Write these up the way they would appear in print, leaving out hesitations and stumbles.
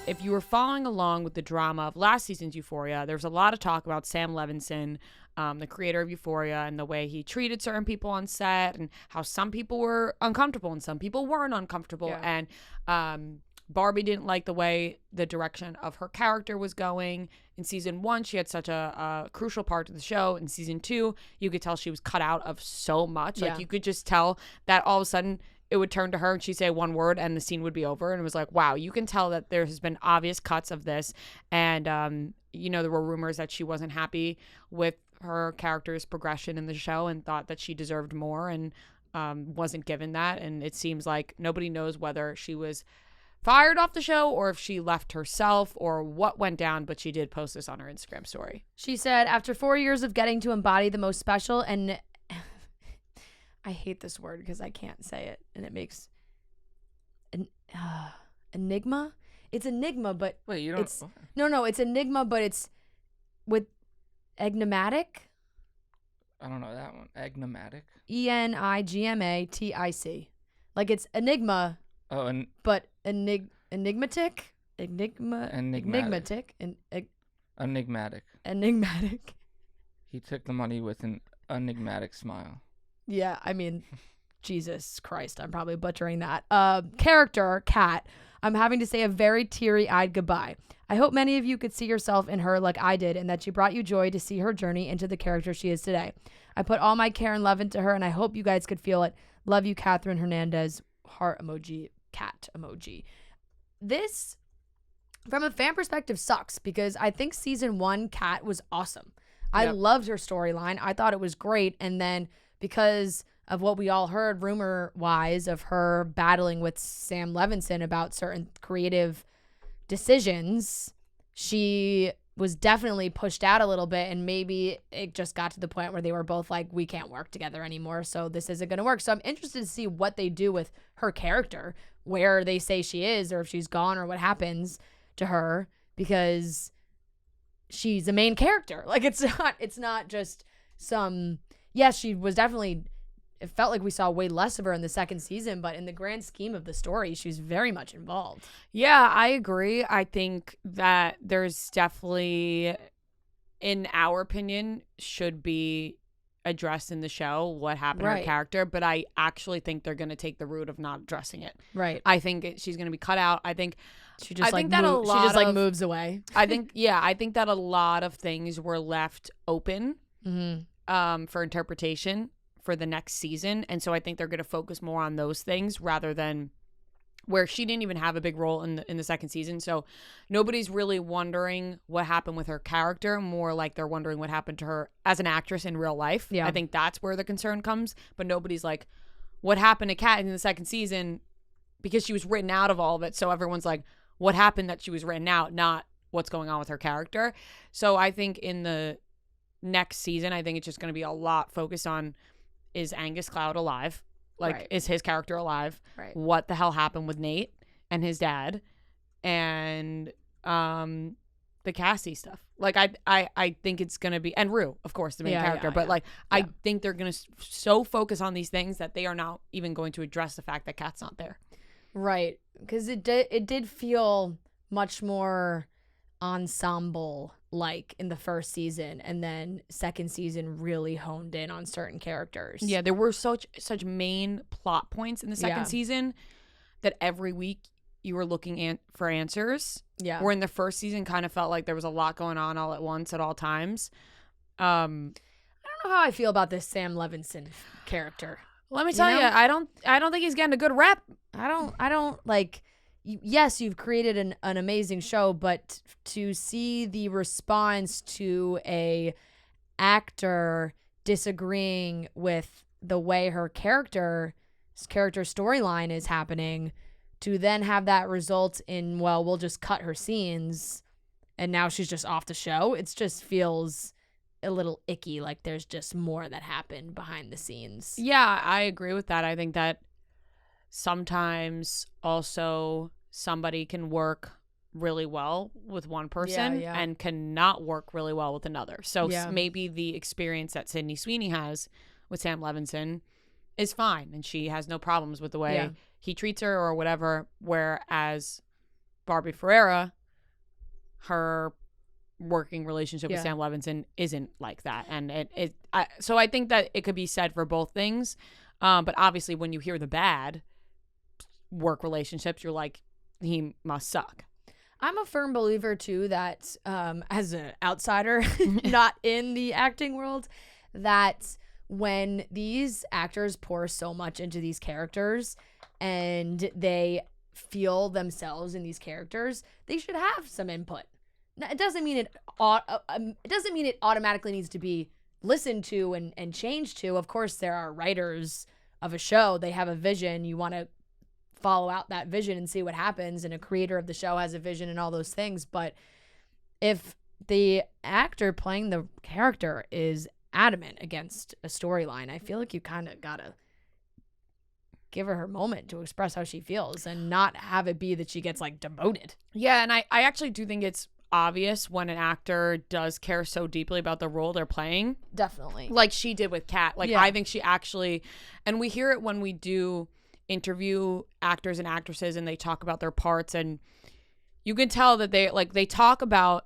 if you were following along with the drama of last season's Euphoria, there was a lot of talk about Sam Levinson, the creator of Euphoria, and the way he treated certain people on set, and how some people were uncomfortable and some people weren't uncomfortable. Yeah. And Barbie didn't like the way the direction of her character was going. In season 1, she had such a crucial part of the show. In season 2, you could tell she was cut out of so much. Yeah. Like, you could just tell that all of a sudden it would turn to her and she'd say one word and the scene would be over. And it was like, wow, you can tell that there has been obvious cuts of this. And, there were rumors that she wasn't happy with her character's progression in the show and thought that she deserved more, and wasn't given that. And it seems like nobody knows whether she was fired off the show or if she left herself or what went down, but she did post this on her Instagram story. She said, after 4 years of getting to embody the most special and I hate this word because I can't say it, and it makes enigma. It's enigma, but wait, you don't. It's, no, it's enigma, but it's with enigmatic. I don't know that one. Enigmatic. Enigmatic. Like it's enigma. Oh, and but enigmatic. Enigmatic. Enigmatic. He took the money with an enigmatic smile. Yeah, I mean, Jesus Christ, I'm probably butchering that. Character, Kat, I'm having to say a very teary-eyed goodbye. I hope many of you could see yourself in her like I did, and that she brought you joy to see her journey into the character she is today. I put all my care and love into her, and I hope you guys could feel it. Love you, Catherine Hernandez. Heart emoji, cat emoji. This, from a fan perspective, sucks because I think season 1, Kat was awesome. I loved her storyline. I thought it was great, and then because of what we all heard rumor-wise of her battling with Sam Levinson about certain creative decisions, she was definitely pushed out a little bit, and maybe it just got to the point where they were both like, we can't work together anymore, so this isn't going to work. So I'm interested to see what they do with her character, where they say she is, or if she's gone, or what happens to her, because she's a main character. Like, it's not just some... Yes, she was definitely, it felt like we saw way less of her in the second season, but in the grand scheme of the story, she's very much involved. Yeah, I agree. I think that there's definitely, in our opinion, should be addressed in the show what happened to her character, but I actually think they're going to take the route of not addressing it. Right. I think she's going to be cut out. I think she just moves away. I think that a lot of things were left open. Mm-hmm. For interpretation for the next season. And so I think they're going to focus more on those things rather than where she didn't even have a big role in the second season. So nobody's really wondering what happened with her character, more like they're wondering what happened to her as an actress in real life. Yeah. I think that's where the concern comes. But nobody's like, what happened to Kat in the second season? Because she was written out of all of it. So everyone's like, what happened that she was written out, not what's going on with her character. So I think in the next season, I think it's just going to be a lot focused on, is Angus Cloud alive? Like, is his character alive? Right. What the hell happened with Nate and his dad? And the Cassie stuff. Like, I think it's going to be, and Rue, of course, the main character. But I think they're going to so focus on these things that they are not even going to address the fact that Kat's not there. Right. Because it did feel much more ensemble like in the first season, and then second season really honed in on certain characters. Yeah, there were such main plot points in the second season that every week you were looking for answers. Yeah. Where in the first season kind of felt like there was a lot going on all at once at all times. I don't know how I feel about this Sam Levinson character. Let me tell you, I don't think he's getting a good rep. I don't like. Yes, you've created an amazing show, but to see the response to a actor disagreeing with the way her character storyline is happening, to then have that result in, well, we'll just cut her scenes and now she's just off the show. It just feels a little icky, like there's just more that happened behind the scenes. Yeah, I agree with that. I think that sometimes also somebody can work really well with one person and cannot work really well with another. So maybe the experience that Sydney Sweeney has with Sam Levinson is fine and she has no problems with the way he treats her or whatever, whereas Barbie Ferreira, her working relationship with Yeah. Sam Levinson isn't like that, and so I think that it could be said for both things, but obviously when you hear the bad work relationships, you're like, he must suck. I'm a firm believer too that as an outsider, not in the acting world, that when these actors pour so much into these characters and they feel themselves in these characters, they should have some input. Now, it doesn't mean it automatically needs to be listened to and changed to. Of course, there are writers of a show. They have a vision. You want to follow out that vision and see what happens, and a creator of the show has a vision and all those things. But if the actor playing the character is adamant against a storyline, I feel like you kind of gotta give her moment to express how she feels and not have it be that she gets like demoted. Yeah, and I actually do think it's obvious when an actor does care so deeply about the role they're playing, Definitely. like she did with Kat. Like, Yeah. I think she actually, and we hear it when we do interview actors and actresses and they talk about their parts, and you can tell that they talk about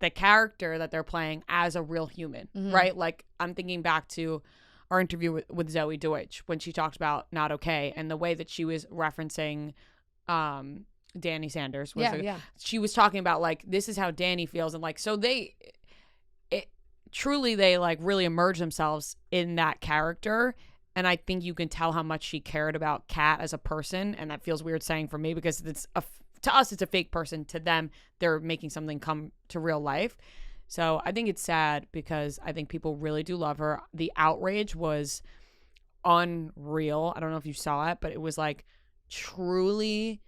the character that they're playing as a real human, right? Like, I'm thinking back to our interview with Zoe Deutsch when she talked about Not Okay, and the way that she was referencing Danny Sanders. She was talking about, like, this is how Danny feels, and like, so they like really immerse themselves in that character. And I think you can tell how much she cared about Kat as a person. And that feels weird saying for me because to us, it's a fake person. To them, they're making something come to real life. So I think it's sad because I think people really do love her. The outrage was unreal. I don't know if you saw it, but it was like truly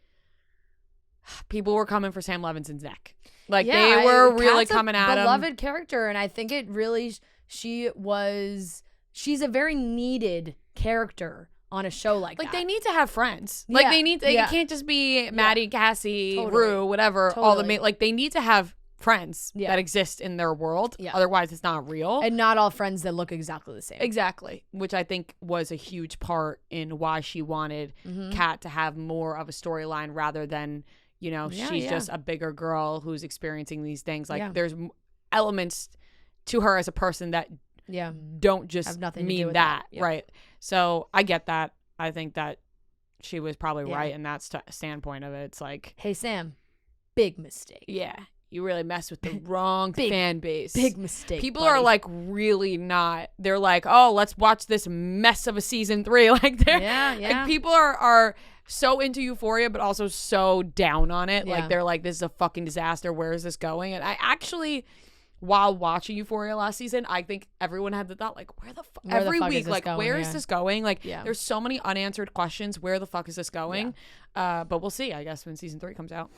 people were coming for Sam Levinson's neck. Like, they were really Kat's coming at him. Beloved character. And I think it really, she's a very needed character on a show like that. They need to have friends. Like, Yeah. it can't just be Maddie, Cassie, Totally. Rue, whatever. All the Totally. they need to have friends Yeah. that exist in their world. Yeah. Otherwise, it's not real. And not all friends that look exactly the same. Exactly, which I think was a huge part in why she wanted Kat to have more of a storyline rather than, she's just a bigger girl who's experiencing these things. Like, there's elements to her as a person that don't just have nothing to mean do with that. Yeah. Right? So I get that. I think that she was probably Yeah. right in that standpoint of it. It's like, Hey, Sam, big mistake. yeah, you really messed with the wrong fan base. Big mistake. People buddy. are like really not. They're like, oh, let's watch this mess of a season 3. Like, they're like, people are so into Euphoria, but also so down on it. Yeah. Like, they're like, this is a fucking disaster. Where is this going? And I actually, while watching Euphoria last season, I think everyone had the thought, like, where the fuck? Where the Every fuck is week, this like, going? where is Yeah. this going? Like, Yeah. there's so many unanswered questions. Where the fuck is this going? But we'll see, I guess, when season 3 comes out.